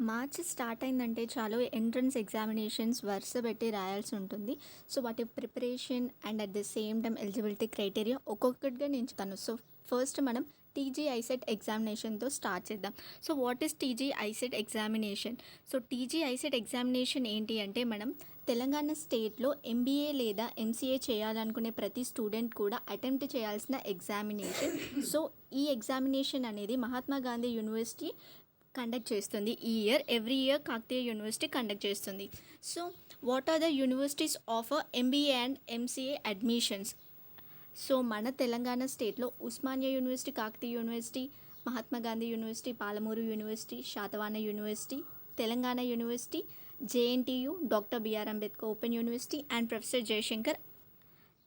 March start అయిందంటే చాలు entrance examinations వరుస పెట్టి రాయాల్సి ఉంటుంది. సో వాటి preparation and at the same time eligibility criteria ఒక్కొక్కటిగా నేను చెప్తాను. సో ఫస్ట్ మనం టీజీ ఐసెట్ ఎగ్జామినేషన్తో స్టార్ట్ చేద్దాం. So what is TG ICET examination? So TG ICET examination ఏంటి అంటే, మనం తెలంగాణ స్టేట్లో ఎంబీఏ లేదా ఎంసీఏ చేయాలనుకునే ప్రతి స్టూడెంట్ కూడా అటెంప్ట్ చేయాల్సిన ఎగ్జామినేషన్. సో ఈ ఎగ్జామినేషన్ అనేది మహాత్మా గాంధీ యూనివర్సిటీ కండక్ట్ చేస్తుంది. Every year Kakatiya university conduct చేస్తుంది. So what are the universities offer MBA and MCA admissions? So మన తెలంగాణ స్టేట్లో Osmania university, Kakatiya university, Mahatma Gandhi university, Palamuru university, Satavahana university, Telangana university, JNTU, doctor BR Ambedkar open university and professor Jayashankar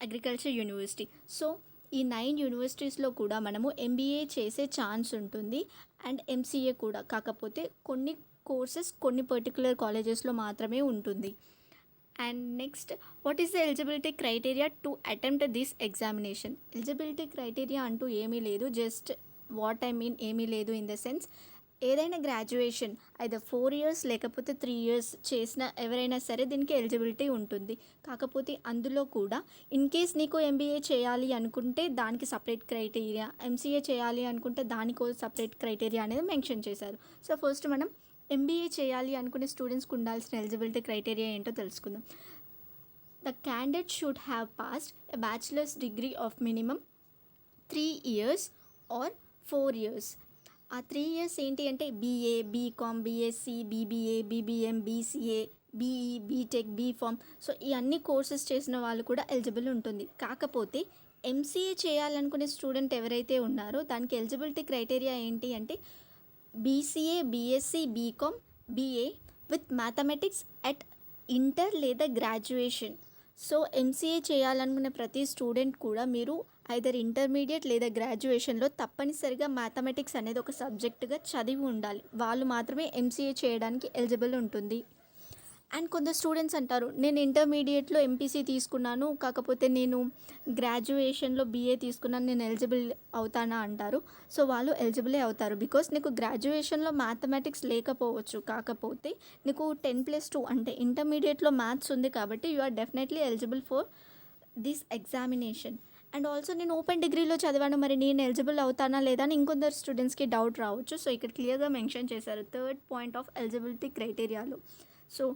agriculture university. So ఈ 9 యూనివర్సిటీస్లో కూడా మనము MBA చేసే chance ఉంటుంది and MCA కూడా. కాకపోతే కొన్ని కోర్సెస్ కొన్ని పర్టికులర్ కాలేజెస్లో మాత్రమే ఉంటుంది. And next, what is the eligibility criteria to attempt this examination? Eligibility criteria అంటూ ఏమీ లేదు. జస్ట్ వాట్ ఐ మీన్ ఏమీ లేదు ఇన్ ద సెన్స్, ఏదైనా గ్రాడ్యుయేషన్ అయితే 4 ఇయర్స్ లేకపోతే 3 ఇయర్స్ చేసిన ఎవరైనా సరే దీనికి ఎలిజిబిలిటీ ఉంటుంది. కాకపోతే అందులో కూడా ఇన్ కేస్ నీకు ఎంబీఏ చేయాలి అనుకుంటే దానికి సపరేట్ క్రైటీరియా, ఎంసీఏ చేయాలి అనుకుంటే దానికో సపరేట్ క్రైటీరియా అనేది మెన్షన్ చేశారు. సో ఫస్ట్ మనం ఎంబీఏ చేయాలి అనుకునే స్టూడెంట్స్కి ఉండాల్సిన ఎలిజిబిలిటీ క్రైటీరియా ఏంటో తెలుసుకుందాం. The candidate should have passed a bachelor's degree of minimum 3 years or 4 years. ఆ 3 ఇయర్స్ ఏంటి అంటే BA, BCom, BSc, BBA, BBM, BCA, BE, BTech, BPharm. So ఈ అన్ని కోర్సెస్ చేసిన వాళ్ళు కూడా ఎలిజిబుల్ ఉంటుంది. కాకపోతే ఎంసీఏ చేయాలనుకునే స్టూడెంట్ ఎవరైతే ఉన్నారో దానికి ఎలిజిబిలిటీ క్రైటీరియా ఏంటి అంటే BCA, BSc, BCom, BA with mathematics at inter లేదా గ్రాడ్యుయేషన్. సో ఎంసీఏ చేయాలనుకునే ప్రతి స్టూడెంట్ కూడా మీరు ఐదర్ ఇంటర్మీడియట్ లేదా గ్రాడ్యుయేషన్లో తప్పనిసరిగా మ్యాథమెటిక్స్ అనేది ఒక సబ్జెక్టుగా చదివి ఉండాలి. వాళ్ళు మాత్రమే ఎంసీఏ చేయడానికి ఎలిజిబుల్ ఉంటుంది. అండ్ కొందరు స్టూడెంట్స్ అంటారు, నేను ఇంటర్మీడియట్లో ఎంపీసీ తీసుకున్నాను, కాకపోతే నేను గ్రాడ్యుయేషన్లో బీఏ తీసుకున్నాను, నేను ఎలిజిబుల్ అవుతానా అంటారు. సో వాళ్ళు ఎలిజిబులే అవుతారు. బికాస్ నీకు గ్రాడ్యుయేషన్లో మ్యాథమెటిక్స్ లేకపోవచ్చు, కాకపోతే నీకు 10+2 అంటే ఇంటర్మీడియట్లో మ్యాథ్స్ ఉంది కాబట్టి you are definitely eligible for this examination. And also నేను ఓపెన్ డిగ్రీలో చదివాను, మరి నేను ఎలిజిబుల్ అవుతానా లేదా అని ఇంకొందరు స్టూడెంట్స్కి డౌట్ రావచ్చు. సో ఇక్కడ క్లియర్గా మెన్షన్ చేశారు థర్డ్ పాయింట్ ఆఫ్ ఎలిజిబిలిటీ క్రైటీరియాలో. సో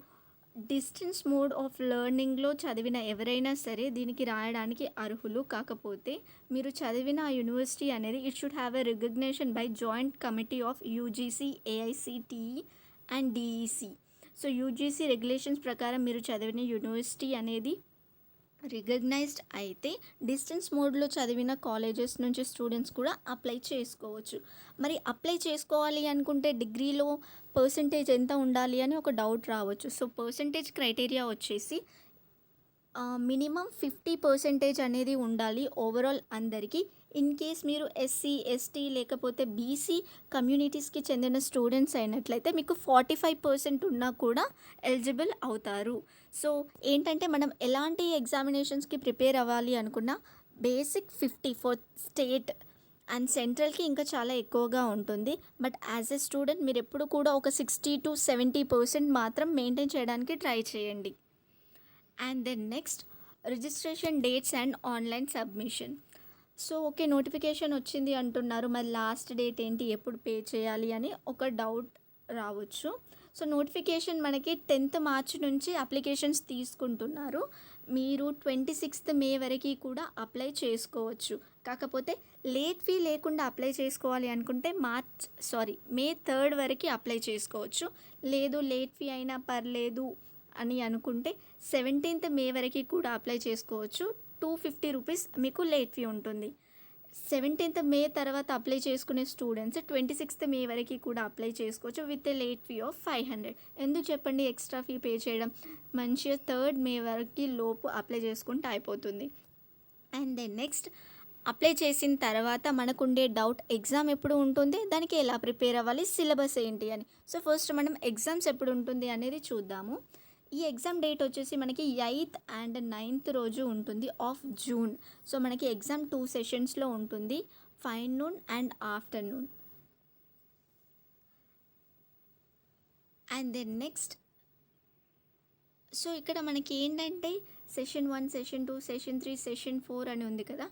డిస్టెన్స్ మోడ్ ఆఫ్ లెర్నింగ్లో చదివిన ఎవరైనా సరే దీనికి రాయడానికి అర్హులు. కాకపోతే మీరు చదివిన ఆ యూనివర్సిటీ అనేది it should have a recognition by joint committee of UGC, AICTE and DEC. So UGC regulations ప్రకారం మీరు చదివిన యూనివర్సిటీ అనేది రికగ్నైజ్డ్ అయితే డిస్టెన్స్ మోడ్లో చదివిన కాలేజెస్ నుంచి స్టూడెంట్స్ కూడా అప్లై చేసుకోవచ్చు. మరి అప్లై చేసుకోవాలి అనుకుంటే డిగ్రీలో పర్సంటేజ్ ఎంత ఉండాలి అని ఒక డౌట్ రావచ్చు. సో పర్సంటేజ్ క్రైటీరియా వచ్చేసి మినిమం 50% అనేది ఉండాలి ఓవరాల్ అందరికీ. ఇన్ కేస్ మీరు ఎస్సీ, ఎస్టీ లేకపోతే బీసీ కమ్యూనిటీస్కి చెందిన స్టూడెంట్స్ అయినట్లయితే మీకు 45% ఉన్నా కూడా ఎలిజిబుల్ అవుతారు. సో ఏంటంటే మనం ఎలాంటి ఎగ్జామినేషన్స్కి ప్రిపేర్ అవ్వాలి అనుకున్నా బేసిక్ 50 ఫర్ స్టేట్ అండ్ సెంట్రల్కి ఇంకా చాలా ఎక్కువగా ఉంటుంది. బట్ యాజ్ ఎ స్టూడెంట్ మీరు ఎప్పుడు కూడా ఒక 60-70% మాత్రం మెయింటైన్ చేయడానికి ట్రై చేయండి. And then next, registration dates and online submission. So okay, notification వచ్చింది అంటున్నారు, మరి లాస్ట్ డేట్ ఏంటి, ఎప్పుడు పే చేయాలి అని ఒక డౌట్ రావచ్చు. సో నోటిఫికేషన్ మనకి 10th మార్చ్ నుంచి అప్లికేషన్స్ తీసుకుంటున్నారు. మీరు 26th మే వరకు కూడా అప్లై చేసుకోవచ్చు. కాకపోతే లేట్ ఫీ లేకుండా అప్లై చేసుకోవాలి అనుకుంటే మే 3 వరకు అప్లై చేసుకోవచ్చు. లేదు లేట్ ఫీ అయినా పర్లేదు అని అనుకుంటే 17th మే వరకు కూడా అప్లై చేసుకోవచ్చు. 250 రూపీస్ మీకు లేట్ ఫీ ఉంటుంది. 17th మే తర్వాత అప్లై చేసుకునే స్టూడెంట్స్ 26th మే వరకు కూడా అప్లై చేసుకోవచ్చు with a late fee of 500. ఎందుకు చెప్పండి ఎక్స్ట్రా ఫీ పే చేయడం? మంచిగా 3rd మే వరకు లోపు అప్లై చేసుకుంటే అయిపోతుంది. అండ్ దెన్ నెక్స్ట్, అప్లై చేసిన తర్వాత మనకుండే డౌట్ ఎగ్జామ్ ఎప్పుడు ఉంటుంది, దానికి ఎలా ప్రిపేర్ అవ్వాలి, సిలబస్ ఏంటి అని. సో ఫస్ట్ మనం ఎగ్జామ్స్ ఎప్పుడు ఉంటుంది అనేది చూద్దాము. ఈ ఎగ్జామ్ డేట్ వచ్చేసి మనకి 8th and 9th రోజు ఉంటుంది ఆఫ్ జూన్. సో మనకి ఎగ్జామ్ 2 సెషన్స్లో ఉంటుంది, forenoon and afternoon. And then next so ఇక్కడ మనకి ఏంటంటే సెషన్ 1, సెషన్ 2, సెషన్ 3, సెషన్ 4 అని ఉంది కదా.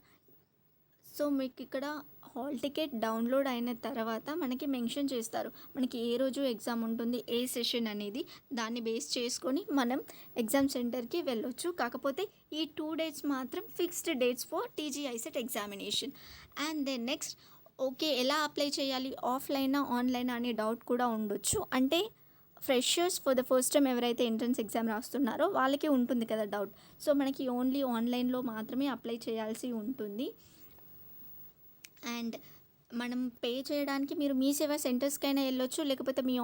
సో మీకు ఇక్కడ హాల్ టికెట్ డౌన్లోడ్ అయిన తర్వాత మనకి మెన్షన్ చేస్తారు మనకి ఏ రోజు ఎగ్జామ్ ఉంటుంది, ఏ సెషన్ అనేది. దాన్ని బేస్ చేసుకొని మనం ఎగ్జామ్ సెంటర్కి వెళ్ళొచ్చు. కాకపోతే ఈ 2 డేట్స్ మాత్రం fixed dates for TG ICET examination. And then next okay, ఎలా అప్లై చేయాలి, ఆఫ్లైనా ఆన్లైనా అనే డౌట్ కూడా ఉండొచ్చు. అంటే freshers for the first time ఎవరైతే ఎంట్రన్స్ ఎగ్జామ్ రాస్తున్నారో వాళ్ళకి ఉంటుంది కదా డౌట్. సో మనకి ఓన్లీ ఆన్లైన్లో మాత్రమే అప్లై చేయాల్సి ఉంటుంది. అండ్ మనం పే చేయడానికి మీరు మీ సేవా సెంటర్స్కైనా వెళ్ళొచ్చు, లేకపోతే మీ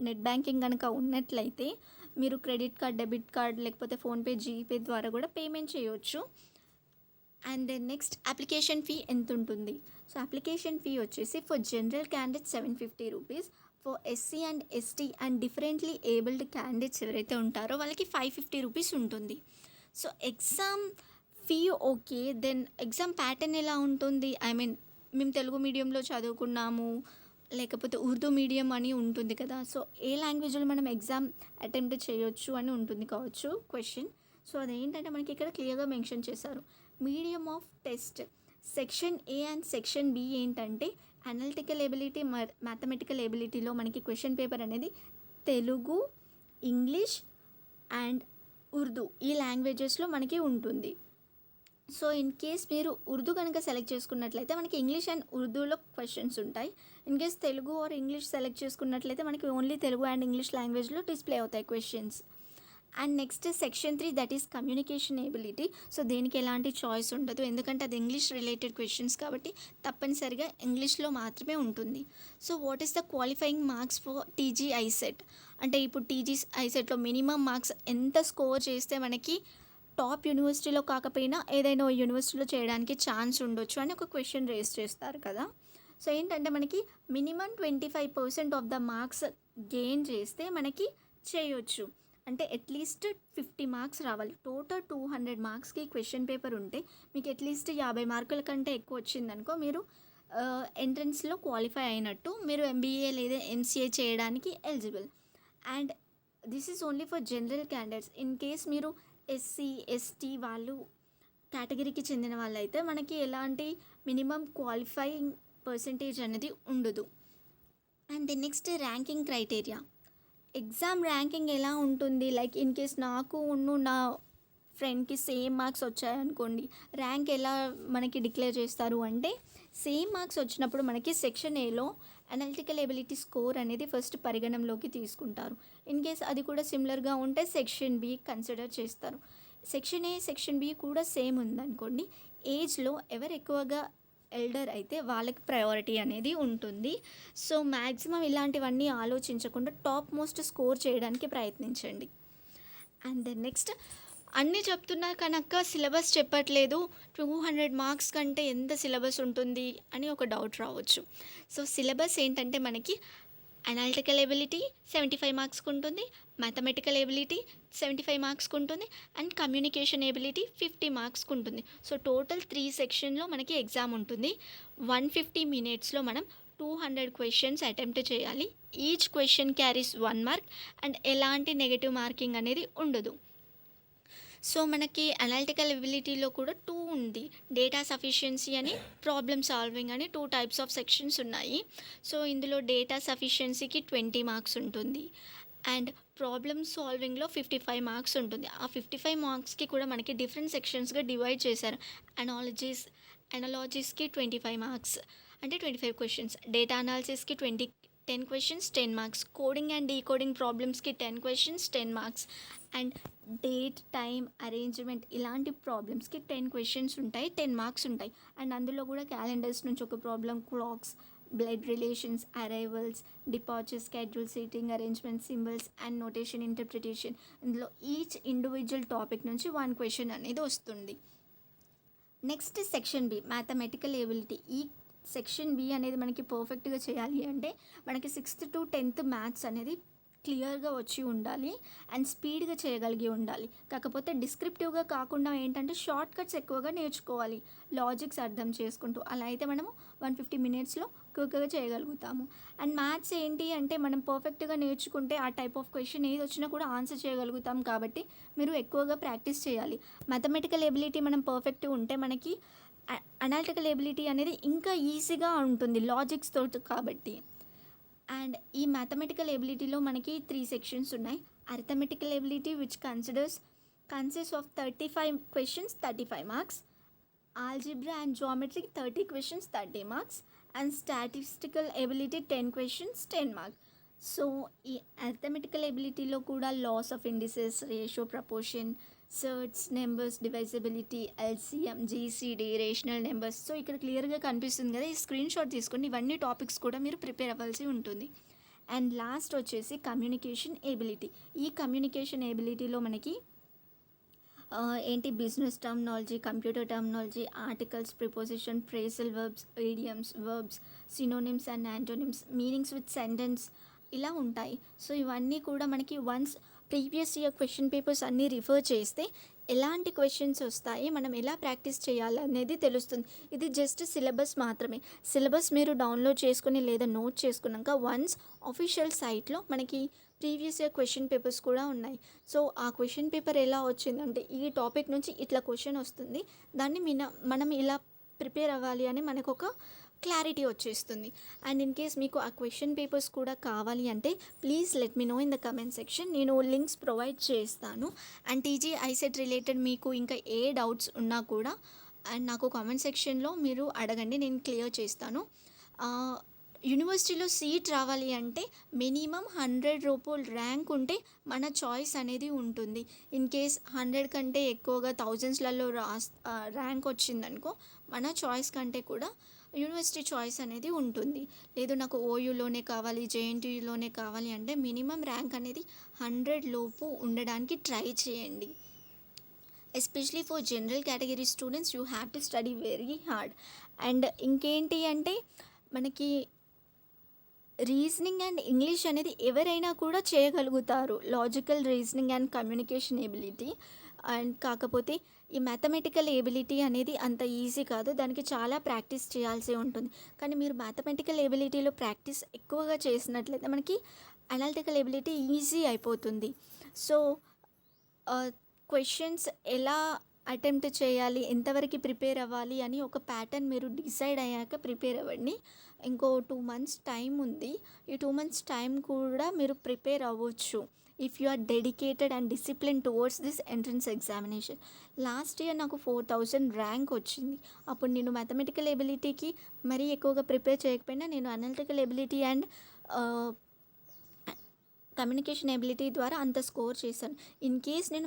నెట్ బ్యాంకింగ్ కనుక ఉన్నట్లయితే మీరు క్రెడిట్ కార్డ్, డెబిట్ కార్డ్, లేకపోతే ఫోన్పే, జీపే ద్వారా కూడా పేమెంట్ చేయొచ్చు. And then next application fee ఎంత ఉంటుంది. సో అప్లికేషన్ ఫీ వచ్చేసి for general candidates 750 rupees, for SC and ST and differently abled candidates ఎవరైతే ఉంటారో వాళ్ళకి 550 రూపీస్ ఉంటుంది. So exam fee okay. Then exam pattern ఎలా ఉంటుంది, ఐ మీన్ మేము తెలుగు మీడియంలో చదువుకున్నాము, లేకపోతే ఉర్దూ మీడియం అని ఉంటుంది కదా. సో ఏ లాంగ్వేజ్లో మనం ఎగ్జామ్ అటెంప్ట్ చేయొచ్చు అని ఉంటుంది కావచ్చు క్వశ్చన్. సో అదేంటంటే మనకి ఇక్కడ క్లియర్గా మెన్షన్ చేశారు. Medium of test section A and section B ఏంటంటే అనలిటికల్ ఎబిలిటీ, మ్యాథమెటికల్ ఎబిలిటీలో మనకి క్వశ్చన్ పేపర్ అనేది తెలుగు, ఇంగ్లీష్ అండ్ ఉర్దూ ఈ లాంగ్వేజెస్లో మనకి ఉంటుంది. సో ఇన్ కేస్ మీరు ఉర్దూ కనుక సెలెక్ట్ చేసుకున్నట్లయితే మనకి ఇంగ్లీష్ అండ్ ఉర్దూలో క్వశ్చన్స్ ఉంటాయి. In case Telugu or English select చేసుకున్నట్లయితే మనకి ఓన్లీ తెలుగు అండ్ ఇంగ్లీష్ లాంగ్వేజ్లో డిస్ప్లే అవుతాయి questions. And next section 3 that is communication ability. So దీనికి ఎలాంటి చాయిస్ ఉండదు, ఎందుకంటే అది ఇంగ్లీష్ రిలేటెడ్ క్వశ్చన్స్ కాబట్టి తప్పనిసరిగా ఇంగ్లీష్లో మాత్రమే ఉంటుంది. So what is the qualifying marks for TG ICET అంటే ఇప్పుడు టీజీ ఐసెట్లో మినిమం మార్క్స్ ఎంత స్కోర్ చేస్తే మనకి టాప్ యూనివర్సిటీలో కాకపోయినా ఏదైనా యూనివర్సిటీలో చేయడానికి ఛాన్స్ ఉండొచ్చు అని ఒక క్వశ్చన్ రేస్ చేస్తారు కదా. సో ఏంటంటే మనకి minimum 25% of the marks gain చేస్తే మనకి చేయొచ్చు. అంటే అట్లీస్ట్ 50 మార్క్స్ రావాలి. టోటల్ 200 మార్క్స్కి క్వశ్చన్ పేపర్ ఉంటే మీకు అట్లీస్ట్ 50 మార్కుల కంటే ఎక్కువ వచ్చిందనుకో మీరు ఎంట్రన్స్లో క్వాలిఫై అయినట్టు, మీరు ఎంబీఏ లేదా ఎంసీఏ చేయడానికి eligible. And this is only for general candidates. In case మీరు ఎస్సీ, ఎస్టీ వాళ్ళు కేటగిరీకి చెందిన వాళ్ళైతే మనకి ఎలాంటి మినిమం క్వాలిఫైయింగ్ పర్సంటేజ్ అనేది ఉండదు. And the next ranking criteria. Exam ranking ఎలా ఉంటుంది, లైక్ ఇన్ కేస్ నాకు నా ఫ్రెండ్కి సేమ్ మార్క్స్ వచ్చాయనుకోండి, ర్యాంక్ ఎలా మనకి డిక్లేర్ చేస్తారు అంటే సేమ్ మార్క్స్ వచ్చినప్పుడు మనకి సెక్షన్ ఏలో అనలిటికల్ ఎబిలిటీ స్కోర్ అనేది ఫస్ట్ పరిగణంలోకి తీసుకుంటారు. ఇన్ కేస్ అది కూడా సిమిలర్గా ఉంటే సెక్షన్ బి కన్సిడర్ చేస్తారు. సెక్షన్ ఏ, సెక్షన్ బి కూడా సేమ్ ఉందనుకోండి, ఏజ్లో ఎవరు ఎక్కువగా ఎల్డర్ అయితే వాళ్ళకి ప్రయారిటీ అనేది ఉంటుంది. సో మ్యాక్సిమం ఇలాంటివన్నీ ఆలోచించకుండా టాప్ మోస్ట్ స్కోర్ చేయడానికి ప్రయత్నించండి. అండ్ దెన్ నెక్స్ట్ అన్నీ చెప్తున్నా కనుక సిలబస్ చెప్పట్లేదు, 200 మార్క్స్ కంటే ఎంత సిలబస్ ఉంటుంది అని ఒక డౌట్ రావచ్చు. సో సిలబస్ ఏంటంటే మనకి అనలిటికల్ ఎబిలిటీ 75 మార్క్స్కి ఉంటుంది, మ్యాథమెటికల్ ఎబిలిటీ 75 మార్క్స్కి ఉంటుంది, అండ్ కమ్యూనికేషన్ ఎబిలిటీ 50 మార్క్స్కి ఉంటుంది. సో టోటల్ 3 సెక్షన్లో మనకి ఎగ్జామ్ ఉంటుంది. 150 మినిట్స్లో మనం 200 క్వశ్చన్స్ అటెంప్ట్ చేయాలి. Each question carries 1 mark and ఎలాంటి నెగటివ్ మార్కింగ్ అనేది ఉండదు. సో మనకి అనలిటికల్ ఎబిలిటీలో కూడా 2 ఉంది, డేటా సఫిషియన్సీ అని, ప్రాబ్లమ్ సాల్వింగ్ అని 2 టైప్స్ ఆఫ్ సెక్షన్స్ ఉన్నాయి. సో ఇందులో డేటా సఫిషియన్సీకి 20 మార్క్స్ ఉంటుంది అండ్ ప్రాబ్లమ్ సాల్వింగ్లో 55 మార్క్స్ ఉంటుంది. ఆ 55 మార్క్స్కి కూడా మనకి డిఫరెంట్ సెక్షన్స్గా డివైడ్ చేశారు. అనాలజీస్కి 25 మార్క్స్ అంటే 25 క్వశ్చన్స్, డేటా అనాలిసిస్కి 10 questions 10 marks, coding and decoding ప్రాబ్లమ్స్కి 10 questions 10 marks, and date, time, arrangement ఇలాంటి ప్రాబ్లమ్స్కి 10 క్వశ్చన్స్ ఉంటాయి, 10 మార్క్స్ ఉంటాయి. అండ్ అందులో కూడా క్యాలెండర్స్ నుంచి ఒక problem, clocks, blood relations, arrivals, departure, schedule, seating arrangement, symbols and notation interpretation, ఇందులో ఈచ్ ఇండివిజువల్ టాపిక్ నుంచి 1 క్వశ్చన్ అనేది వస్తుంది. Next section B mathematical ability. ఈ సెక్షన్ బి అనేది మనకి పర్ఫెక్ట్గా చేయాలి అంటే మనకి 6th to 10th మ్యాథ్స్ అనేది క్లియర్గా వచ్చి ఉండాలి అండ్ స్పీడ్గా చేయగలిగి ఉండాలి. కాకపోతే డిస్క్రిప్టివ్గా కాకుండా ఏంటంటే షార్ట్ కట్స్ ఎక్కువగా నేర్చుకోవాలి, లాజిక్స్ అర్థం చేసుకుంటూ. అలా అయితే మనము 150 మినిట్స్లో ఎక్కువగా చేయగలుగుతాము. అండ్ మ్యాథ్స్ ఏంటి అంటే మనం పర్ఫెక్ట్‌గా నేర్చుకుంటే ఆ టైప్ ఆఫ్ క్వెషన్ ఏదొచ్చినా కూడా ఆన్సర్ చేయగలుగుతాం కాబట్టి మీరు ఎక్కువగా ప్రాక్టీస్ చేయాలి. మ్యాథమెటికల్ ఎబిలిటీ మనం పర్ఫెక్ట్‌గా ఉంటే మనకి అనాలిటికల్ ఎబిలిటీ అనేది ఇంకా ఈజీగా ఉంటుంది లాజిక్స్ తోటి కాబట్టి. అండ్ ఈ మ్యాథమెటికల్ ఎబిలిటీలో మనకి 3 సెక్షన్స్ ఉన్నాయి. Arithmetical ability which consist of 35 questions 35 marks. Algebra and geometry 30 questions 30 marks. And statistical ability 10 questions 10 marks. So ఈ అరిథమెటికల్ ఎబిలిటీలో కూడా laws of indices, ratio, proportion, surds, numbers, divisibility, LCM, GCD, rational numbers. So ఇక్కడ క్లియర్గా కనిపిస్తుంది కదా, ఈ screen shot తీసుకొని ఇవన్నీ టాపిక్స్ కూడా మీరు ప్రిపేర్ అవ్వాల్సి ఉంటుంది. అండ్ లాస్ట్ వచ్చేసి కమ్యూనికేషన్ ఎబిలిటీ. ఈ కమ్యూనికేషన్ ఎబిలిటీలో మనకి ఏంటి business terminology, computer terminology, articles, preposition, phrasal verbs, idioms, verbs, synonyms and antonyms, meanings with sentence ఇలా ఉంటాయి. సో ఇవన్నీ కూడా మనకి once previous year question papers అన్నీ రిఫర్ చేస్తే ఎలాంటి క్వశ్చన్స్ వస్తాయి, మనం ఎలా ప్రాక్టీస్ చేయాలి అనేది తెలుస్తుంది. ఇది జస్ట్ సిలబస్ మాత్రమే. సిలబస్ మీరు డౌన్లోడ్ చేసుకుని లేదా నోట్ చేసుకున్నాక వన్స్ ఆఫీషియల్ సైట్లో మనకి ప్రీవియస్ ఇయర్ క్వశ్చన్ పేపర్స్ కూడా ఉన్నాయి. సో ఆ క్వశ్చన్ పేపర్ ఎలా వచ్చిందంటే ఈ టాపిక్ నుంచి ఇట్లా క్వశ్చన్ వస్తుంది, దాన్ని మనం ఇలా ప్రిపేర్ అవ్వాలి అని మనకు ఒక క్లారిటీ వచ్చేస్తుంది. అండ్ ఇన్ కేస్ మీకు ఆ క్వశ్చన్ పేపర్స్ కూడా కావాలి అంటే please let me know in the comment section. నేను లింక్స్ ప్రొవైడ్ చేస్తాను. అండ్ టీజీ ఐసెట్ రిలేటెడ్ మీకు ఇంకా ఏ డౌట్స్ ఉన్నా కూడా అండ్ నాకు కామెంట్ సెక్షన్లో మీరు అడగండి, నేను క్లియర్ చేస్తాను. యూనివర్సిటీలో సీట్ రావాలి అంటే మినిమం 100 రూపాయలు ర్యాంక్ ఉంటే మన చాయిస్ అనేది ఉంటుంది. ఇన్ కేస్ 100 కంటే ఎక్కువగా థౌజండ్స్లలో ర్యాంక్ వచ్చిందనుకో మన చాయిస్ కంటే కూడా యూనివర్సిటీ చాయిస్ అనేది ఉంటుంది. లేదు నాకు ఓయూలోనే కావాలి, జేఎన్టీయూలోనే కావాలి అంటే మినిమం ర్యాంక్ అనేది 100 లోపు ఉండడానికి ట్రై చేయండి. Especially for general category students you have to study very hard. And ఇంకేంటి అంటే మనకి రీజనింగ్ అండ్ ఇంగ్లీష్ అనేది ఎవరైనా కూడా చేయగలుగుతారు, logical reasoning and communication ability. And కాకపోతే ఈ మ్యాథమెటికల్ ఎబిలిటీ అనేది అంత ఈజీ కాదు, దానికి చాలా ప్రాక్టీస్ చేయాల్సి ఉంటుంది. కానీ మీరు మ్యాథమెటికల్ ఎబిలిటీలో ప్రాక్టీస్ ఎక్కువగా చేసినట్లయితే మనకి అనాలిటికల్ ఎబిలిటీ ఈజీ అయిపోతుంది. సో క్వశ్చన్స్ ఎలా అటెంప్ట్ చేయాలి, ఎంతవరకు ప్రిపేర్ అవ్వాలి అని ఒక ప్యాటర్న్ మీరు డిసైడ్ అయ్యాక ప్రిపేర్ అవ్వండి. ఇంకో 2 మంత్స్ టైం ఉంది. ఈ 2 మంత్స్ టైం కూడా మీరు ప్రిపేర్ అవ్వచ్చు if you are dedicated and discipline towards this entrance examination. Last year నాకు 4000 ర్యాంక్ వచ్చింది. అప్పుడు నేను మ్యాథమెటికల్ ఎబిలిటీకి మరీ ఎక్కువగా ప్రిపేర్ చేయకపోయినా నేను analytical ability and communication ability ద్వారా అంత స్కోర్ చేశాను. ఇన్ కేస్ నేను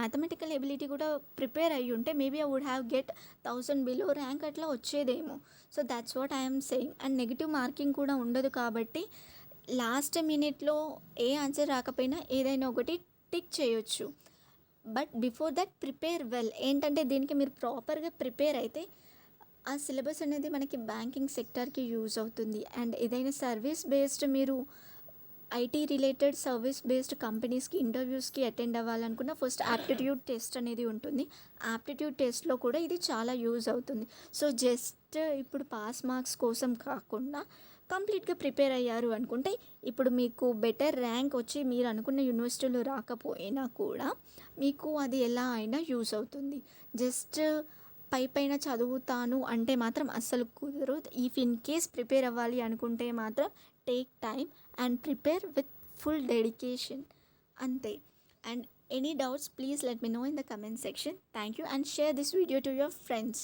మ్యాథమెటికల్ ఎబిలిటీ కూడా ప్రిపేర్ అయ్యి ఉంటే maybe I would have get 1000 below rank అట్లా వచ్చేదేమో. So that's what I'm saying. And negative marking కూడా ఉండదు కాబట్టి లాస్ట్ మినిట్లో ఏ ఆన్సర్ రాకపోయినా ఏదైనా ఒకటి టిక్ చేయొచ్చు. But before that prepare well. ఏంటంటే దీనికి మీరు ప్రాపర్గా ప్రిపేర్ అయితే ఆ సిలబస్ అనేది మనకి బ్యాంకింగ్ సెక్టార్కి యూజ్ అవుతుంది. అండ్ ఏదైనా సర్వీస్ బేస్డ్ మీరు ఐటీ రిలేటెడ్ సర్వీస్ బేస్డ్ కంపెనీస్కి ఇంటర్వ్యూస్కి అటెండ్ అవ్వాలనుకున్న ఫస్ట్ యాప్టిట్యూడ్ టెస్ట్ అనేది ఉంటుంది. యాప్టిట్యూడ్ టెస్ట్లో కూడా ఇది చాలా యూజ్ అవుతుంది. సో జస్ట్ ఇప్పుడు పాస్ మార్క్స్ కోసం కాకుండా కంప్లీట్గా ప్రిపేర్ అయ్యారు అనుకుంటే ఇప్పుడు మీకు బెటర్ ర్యాంక్ వచ్చి మీరు అనుకున్న యూనివర్సిటీలో రాకపోయినా కూడా మీకు అది ఎలా అయినా యూజ్ అవుతుంది. జస్ట్ పైన చదువుతాను అంటే మాత్రం అస్సలు కుదరదు. ఇఫ్ ఇన్ కేస్ ప్రిపేర్ అవ్వాలి అనుకుంటే మాత్రం take time and prepare with full dedication. Ante. And any doubts please let me know in the comment section. Thank you and share this video to your friends.